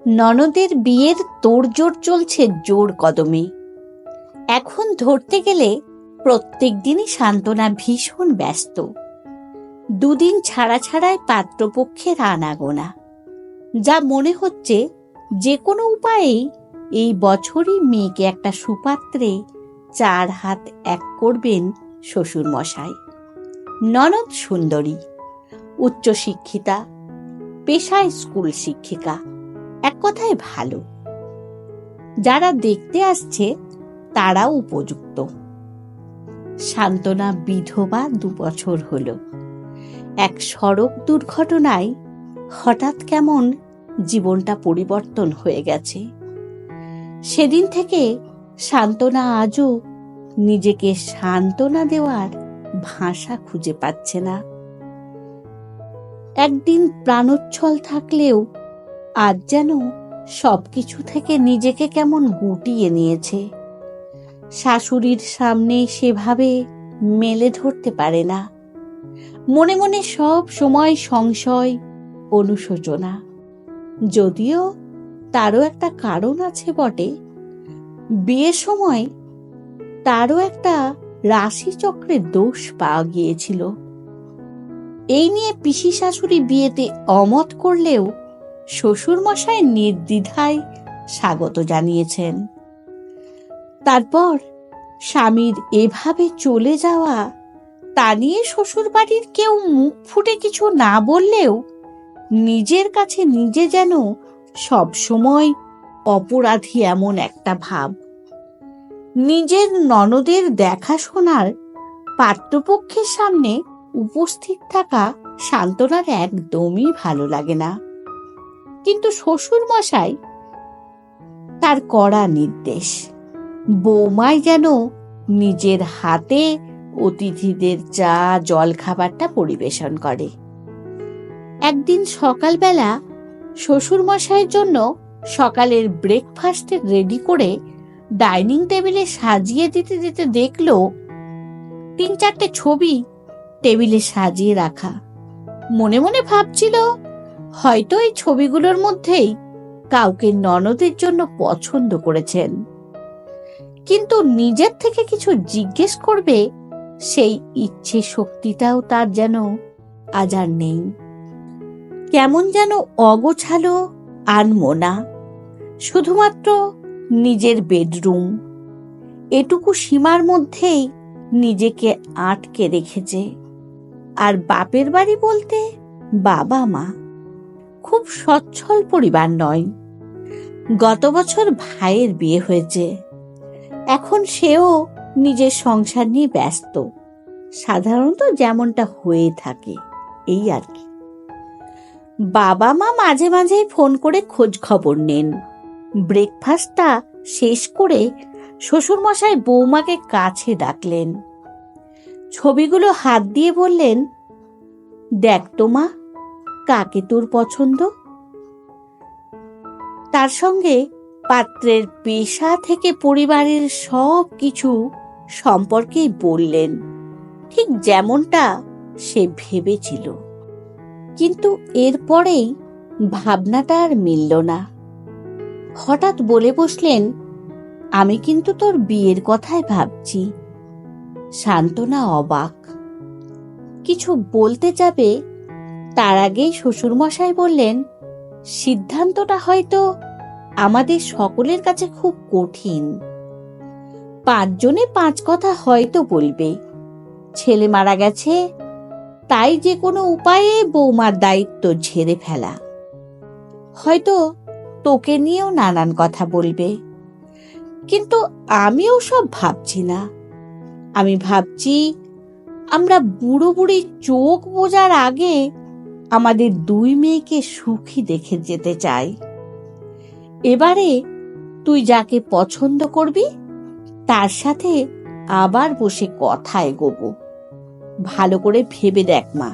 ননদের বিয়ের তোড়জোড় চলছে জোর কদমে। এখন ধরতে গেলে প্রত্যেক দিনই সান্ত্বনা ভীষণ ব্যস্ত। দুদিন ছাড়া ছাড়াই পাত্রপক্ষের আনাগোনা। যা মনে হচ্ছে যে কোনো উপায়েই এই বছরই মেয়েকে একটা সুপাত্রে 4 হাত এক করবেন শ্বশুর মশাই। ননদ সুন্দরী, উচ্চশিক্ষিতা, পেশায় স্কুল শিক্ষিকা, এক কথায় ভালো। যারা দেখতে আসছে তারাও উপযুক্ত। সান্ত্বনা বিধবা 2 বছর হলো। এক সড়ক দুর্ঘটনায় হঠাৎ কেমন জীবনটা পরিবর্তন হয়ে গেছে। সেদিন থেকে সান্ত্বনা আজও নিজেকে সান্ত্বনা দেওয়ার ভাষা খুঁজে পাচ্ছে না। একদিন প্রাণোচ্ছল থাকলেও আজ যেন সবকিছু থেকে নিজেকে কেমন গুটিয়ে নিয়েছে। শাশুড়ির সামনে সেভাবে মেলে ধরতে পারে না। মনে মনে সব সময় সংশয়, অনুশোচনা। যদিও তারও একটা কারণ আছে বটে। বিয়ের সময় তারও একটা রাশিচক্রের দোষ পাওয়া গিয়েছিল। এই নিয়ে পিসি শাশুড়ি বিয়েতে অমত করলেও শ্বশুর মশাই নির্দ্বিধায় স্বাগত জানিয়েছেন। তারপর স্বামীর এভাবে চলে যাওয়া, তা নিয়ে শ্বশুর বাড়ির কেউ মুখ ফুটে কিছু না বললেও নিজের কাছে নিজে যেন সব সময় অপরাধী এমন একটা ভাব। নিজের ননদের দেখাশোনার পাত্রপক্ষের সামনে উপস্থিত থাকা সান্ত্বনার একদমই ভালো লাগে না। কিন্তু শ্বশুর মশাই তার কড়া নির্দেশ। বৌমাই যেন নিজের হাতে অতিথিদের চা জল খাবারটা পরিবেশন করে। একদিন সকালবেলা শ্বশুর মশাইয়ের জন্য সকালের ব্রেকফাস্ট রেডি করে ডাইনিং টেবিলে সাজিয়ে দিতে দিতে দেখলো 3-4টে ছবি টেবিলে সাজিয়ে রাখা। মনে মনে ভাবছিল হয়তো এই ছবিগুলোর মধ্যেই কাউকে ননদের জন্য পছন্দ করেছেন। কিন্তু নিজের থেকে কিছু জিজ্ঞেস করবে সেই ইচ্ছে শক্তিটাও তার যেন আজ আর নেই। কেমন যেন অগোছালো আনমনা। শুধুমাত্র নিজের বেডরুম, এটুকু সীমার মধ্যেই নিজেকে আটকে রেখেছে। আর বাপের বাড়ি বলতে বাবা মা। খুব সচ্ছল পরিবার নয়। গত বছর ভাইয়ের বিয়ে হয়েছে। এখন সেও নিজের সংসার নিয়ে ব্যস্ত। সাধারণত যেমনটা হয়ে থাকে এই আর কি। বাবা মা মাঝে মাঝে ফোন করে খোঁজ খবর নেন। ব্রেকফাস্টটা শেষ করে শ্বশুরমশাই বৌমাকে কাছে ডাকলেন। ছবিগুলো হাত দিয়ে বললেন, দেখ তো মা, কাকে তোর পছন্দ। তার সঙ্গে পাত্রের পেশা থেকে পরিবারের সব কিছু সম্পর্কেই বললেন, ঠিক যেমনটা সে ভেবেছিল। কিন্তু এরপরেই ভাবনাটা আর মিলল না। হঠাৎ বলে বসলেন, আমি কিন্তু তোর বিয়ের কথাই ভাবছি। সান্ত্বনা অবাক। কিছু বলতে যাবে তার আগেই শ্বশুরমশাই বললেন, সিদ্ধান্তটা হয়তো আমাদের সকলের কাছে খুব কঠিন। 5 জনে 5 কথা হয়তো বলবে। ছেলে মারা গেছে, তাই যে কোনো উপায়ে বৌমার দায়িত্ব ঝেড়ে ফেলা। হয়তো তোকে নিয়েও নানান কথা বলবে। কিন্তু আমিও সব ভাবছি না। আমি ভাবছি আমরা বুড়ো বুড়ি চোখ বোঝার আগে আমাদের 2 মেয়েকে সুখী দেখে যেতে চাই। এবারে তুই যাকে পছন্দ করবি তার সাথে আবার বসে কথা এগোবো। ভালো করে ভেবে দেখ মা।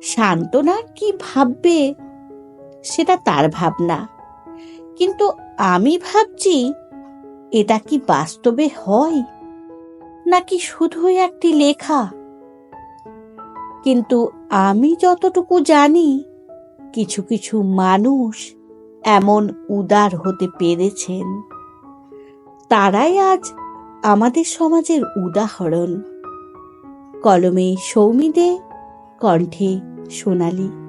সান্ত্বনা কি ভাববে সেটা তার ভাবনা, কিন্তু আমি ভাবছি এটা কি বাস্তবে হয় নাকি শুধুই একটি লেখা। কিন্তু আমি যতটুকু জানি, কিছু কিছু মানুষ এমন উদার হতে পেরেছেন, তারাই আজ আমাদের সমাজের উদাহরণ। কলমে সৌমি দে, কণ্ঠে সোনালী।